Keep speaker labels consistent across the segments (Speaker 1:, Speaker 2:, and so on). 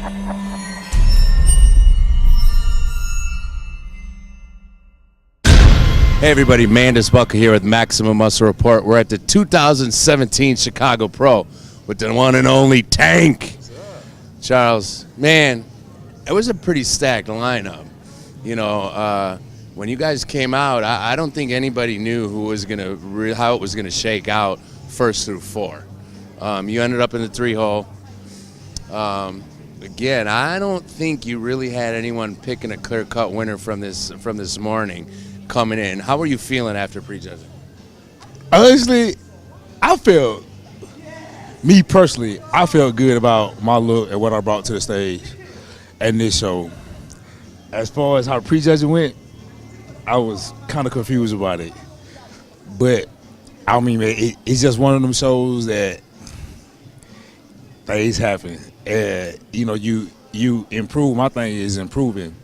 Speaker 1: Hey everybody, Mandus Bucker here with Maximum Muscle Report. We're at the 2017 Chicago Pro with the one and only Tank. Charles, man, it was a pretty stacked lineup. You know, when you guys came out, I don't think anybody knew how it was gonna shake out first through four. You ended up in the 3-hole. Again, I don't think you really had anyone picking a clear-cut winner from this morning coming in. How were you feeling after prejudging?
Speaker 2: Honestly, me personally, I felt good about my look and what I brought to the stage and this show. As far as how prejudging went, I was kind of confused about it. But, I mean, man, it's just one of them shows that things happen. And, you know, you improve. My thing is improving.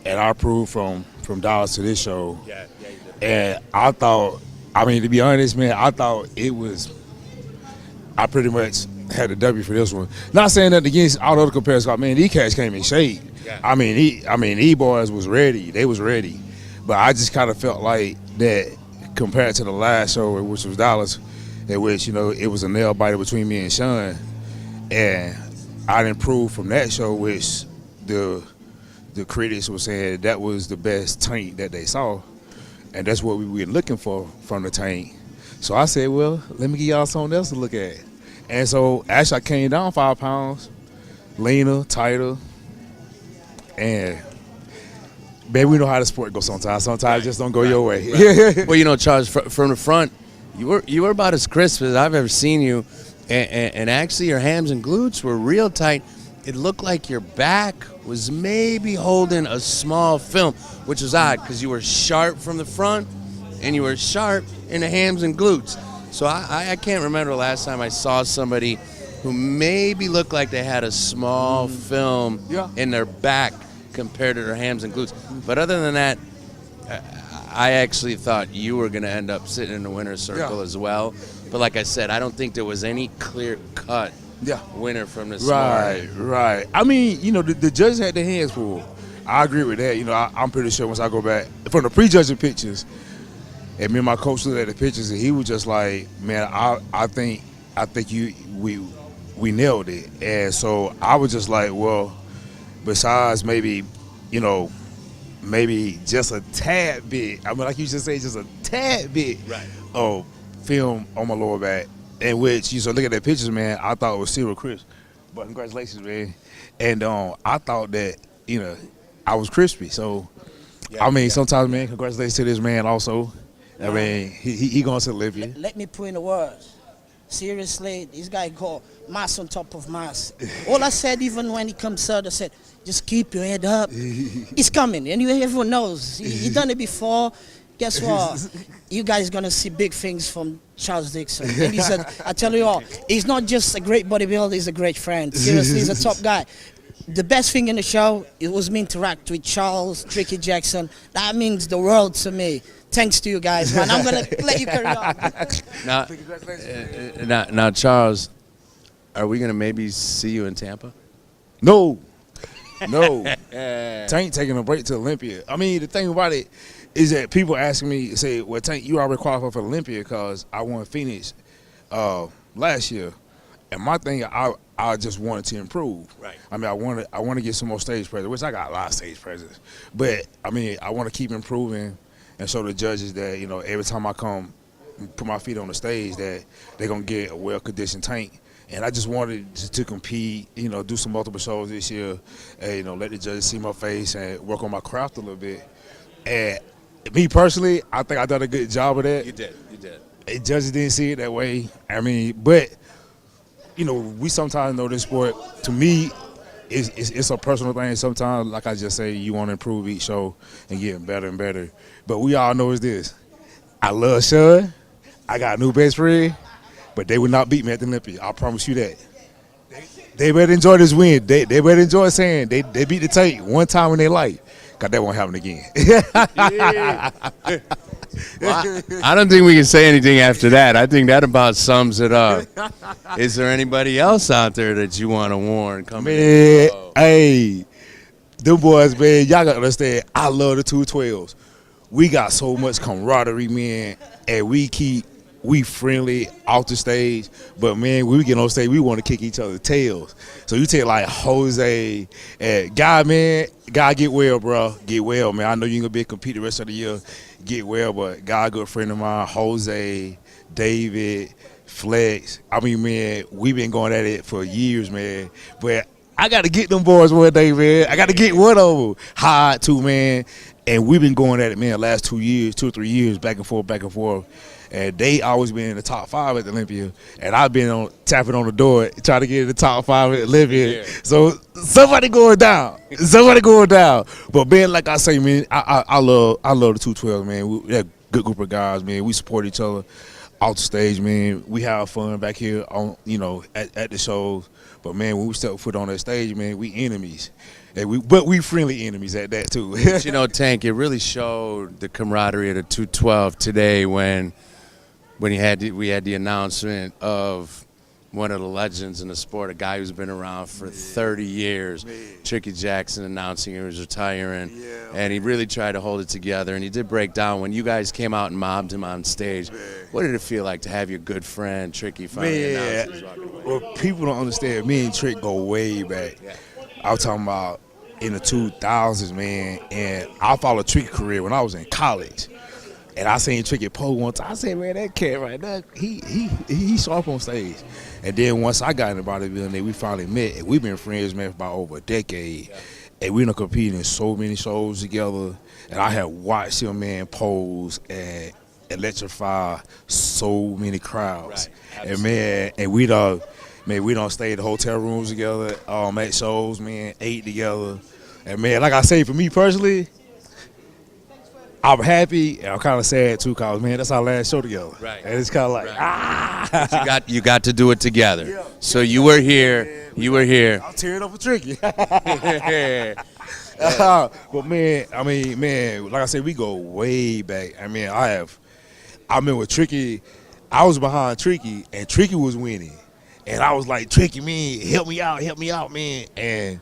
Speaker 2: And I improved from Dallas to this show. Yeah, you did. And I thought, I mean, to be honest, man, I thought I pretty much had a W for this one. Not saying that against all the other comparisons. Man, these cats came in shape. Yeah. I mean, these boys was ready. They was ready. But I just kind of felt like that compared to the last show, which was Dallas, in which, you know, it was a nail biter between me and Sean. And I'd improved from that show, which the critics were saying that was the best Tank that they saw. And that's what we were looking for from the Tank. So I said, well, let me give y'all something else to look at. And so actually I came down 5 pounds, leaner, tighter, and baby, we know how the sport goes sometimes. Sometimes it just don't go your way.
Speaker 1: Right. Well, you know, Charles, from the front, you were about as crisp as I've ever seen you, and actually your hams and glutes were real tight. It looked like your back was maybe holding a small film, which was odd because you were sharp from the front and you were sharp in the hams and glutes. So I can't remember the last time I saw somebody who maybe looked like they had a small film in their back compared to their hams and glutes. But other than that, I actually thought you were going to end up sitting in the winner's circle as well. But like I said, I don't think there was any clear-cut winner from this morning.
Speaker 2: Right. I mean, you know, the judges had their hands full. I agree with that. You know, I'm pretty sure once I go back from the prejudging pictures, and me and my coach looked at the pictures, and he was just like, "Man, I think we nailed it." And so I was just like, "Well, besides maybe, you know, maybe just a tad bit. I mean, like you just say, just a tad bit of film on my lower back." In which, you so look at that pictures, man, I thought it was zero crisp. But congratulations, man. And I thought that, you know, I was crispy. So, sometimes, man, congratulations to this man also. I mean, he going to live here.
Speaker 3: Let me put in the words. Seriously, this guy called mass on top of mass. All I said, even when he comes out, I said, just keep your head up. He's coming. And everyone knows. He done it before. Guess what? You guys going to see big things from Charles Dixon. And he said, I tell you all, he's not just a great bodybuilder, he's a great friend. Seriously, he's a top guy. The best thing in the show, it was me interact with Charles, Tricky Jackson. That means the world to me. Thanks to you guys, man. I'm going to let you carry on.
Speaker 1: Now, Charles, are we going to maybe see you in Tampa?
Speaker 2: No. Tank taking a break to Olympia. I mean, the thing about it is that people asking me, say, well, Tank, you already qualified for Olympia because I won Phoenix last year. And my thing, I just wanted to improve. Right. I mean, I want to get some more stage presence, which I got a lot of stage presence. But, I mean, I want to keep improving and show the judges that, you know, every time I come put my feet on the stage that they're going to get a well-conditioned Tank. And I just wanted to compete, you know, do some multiple shows this year, and, you know, let the judges see my face and work on my craft a little bit. And me personally, I think I done a good job of that.
Speaker 1: You did.
Speaker 2: The judges didn't see it that way. I mean, but, you know, we sometimes know this sport, to me, it's a personal thing. Sometimes, like I just say, you want to improve each show and get better and better. But we all know it's this. I love Sean. I got a new best friend. But they would not beat me at the Olympia. I promise you that. They better enjoy this win. They better enjoy saying they beat the Tank one time in their life. because that won't happen again.
Speaker 1: Well, I don't think we can say anything after that. I think that about sums it up. Is there anybody else out there that you want to warn coming in?
Speaker 2: Man, hey, them boys, man, y'all got to understand, I love the 212s. We got so much camaraderie, man, and we friendly off the stage, but man, when we get on stage, we want to kick each other's tails. So you take like Jose and Guy, man, Guy, get well, bro. Get well, man. I know you ain't gonna be able to compete the rest of the year. Get well, but Guy, a good friend of mine, Jose, David, Flex. I mean, man, we been going at it for years, man. But I got to get them boys one day, man. I got to get one of them. Hard too, man. And we've been going at it, man, the last 2 or 3 years, back and forth, back and forth. And they always been in the top 5 at the Olympia. And I've been tapping on the door, trying to get in the top 5 at Olympia. Yeah. So somebody going down. Somebody going down. But, man, like I say, man, I love the 212, man. We're a good group of guys, man. We support each other off the stage, man. We have fun back here on, at the shows. But, man, when we step foot on that stage, man, we enemies. But we friendly enemies at that, too.
Speaker 1: But, Tank, it really showed the camaraderie of the 212 today when we had the announcement of one of the legends in the sport, a guy who's been around for 30 years, Tricky Jackson, announcing he was retiring. Yeah, and he really tried to hold it together, and he did break down. When you guys came out and mobbed him on stage, what did it feel like to have your good friend Tricky finally announce his walking away?
Speaker 2: Well, people don't understand, me and Trick go way back. Yeah. I was talking about in the 2000s, man, and I followed Tricky's career when I was in college. And I seen Tricky pose one time. I said, man, that cat right there, he sharp on stage. And then once I got in the bodybuilding, we finally met. And we've been friends, man, for about over a decade. Yeah. And we done competed in so many shows together. And I have watched him, man, pose and electrify so many crowds. Right. And, man, we done stay in the hotel rooms together, at shows, man, ate together. And, man, like I say, for me personally, I'm happy and I'm kind of sad too, cause man, that's our last show together. Right. And it's kind of like
Speaker 1: But you got to do it together. Yeah. So you were here. Man, you were here.
Speaker 2: I'm tearing up for Tricky. But man, I mean, man, like I said, we go way back. I mean, I remember Tricky. I was behind Tricky, and Tricky was winning, and I was like, Tricky, man, help me out, man. And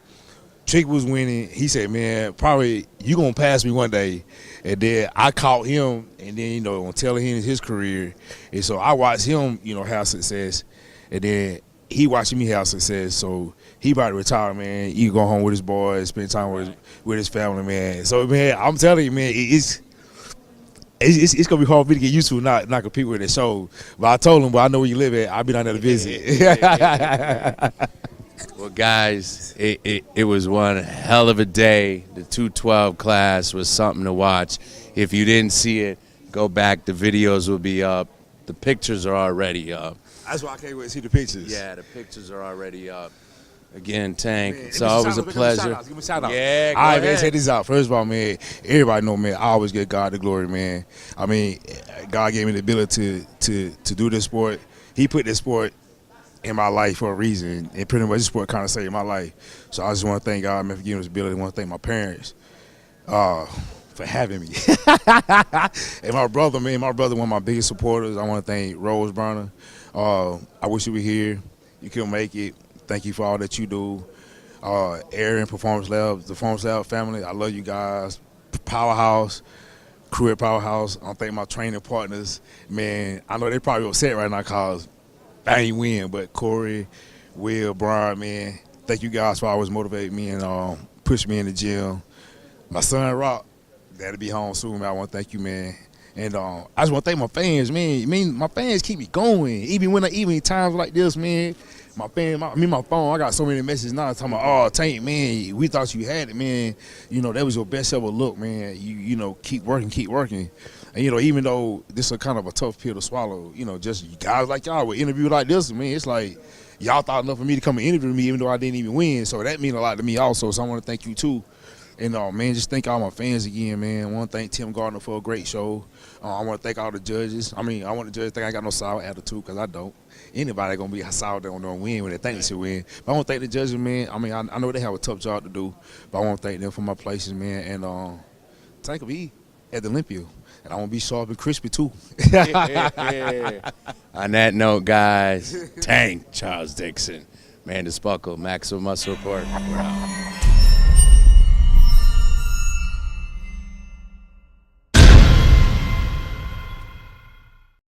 Speaker 2: Tricky was winning. He said, man, probably you gonna pass me one day. And then I caught him, and then, on telling him his career. And so I watched him, have success. And then he watching me have success. So he about to retire, man. He go home with his boys, spend time with his family, man. So, man, I'm telling you, man, it's going to be hard for me to get used to not compete with it. So, but I told him, well, I know where you live at. I'll be down there to visit.
Speaker 1: Well, guys, it was one hell of a day. The 212 class was something to watch. If you didn't see it, go back. The videos will be up. The pictures are already up.
Speaker 2: That's why I can't wait to see the pictures.
Speaker 1: Yeah, the pictures are already up. Again, Tank, man, it's always a pleasure.
Speaker 2: Give me a shout out.
Speaker 1: Yeah,
Speaker 2: all right, man, check this out. First of all, man, everybody know, man, I always give God the glory, man. I mean, God gave me the ability to do this sport. He put this sport in my life for a reason, and pretty much this sport kind of saved my life. So I just want to thank God, man, for giving this ability. I want to thank my parents for having me. And my brother, man, one of my biggest supporters. I want to thank Rose Burner. I wish you were here. You couldn't make it. Thank you for all that you do. Aaron, Performance Lab, the Performance Lab family, I love you guys. Powerhouse, crew at Powerhouse. I want to thank my training partners. Man, I know they probably upset right now because I ain't win, but Corey, Will, Brian, man, thank you guys for always motivating me and push me in the gym. My son, Rock, that'll be home soon, man. I want to thank you, man. And I just want to thank my fans, man. I mean, my fans keep me going. Even times like this, man, my phone, I got so many messages now talking about, oh, Tank, man, we thought you had it, man. That was your best ever look, man. You keep working. And, even though this is kind of a tough pill to swallow, just guys like y'all with interview like this, man, it's like y'all thought enough for me to come and interview me even though I didn't even win. So that means a lot to me also. So I want to thank you, too, And man, just thank all my fans again, man. I want to thank Tim Gardner for a great show. I want to thank all the judges. I mean, I want the judges to think I got no sour attitude, because I don't. Anybody gonna be sour, they don't win when they think they should win. But I want to thank the judges, man. I mean, I know they have a tough job to do, but I want to thank them for my places, man. And thank me at the Olympia. And I want to be sharp and crispy too.
Speaker 1: On that note, guys, Tank Charles Dixon, Mandus Buckle, Maximum Muscle Report. We're out.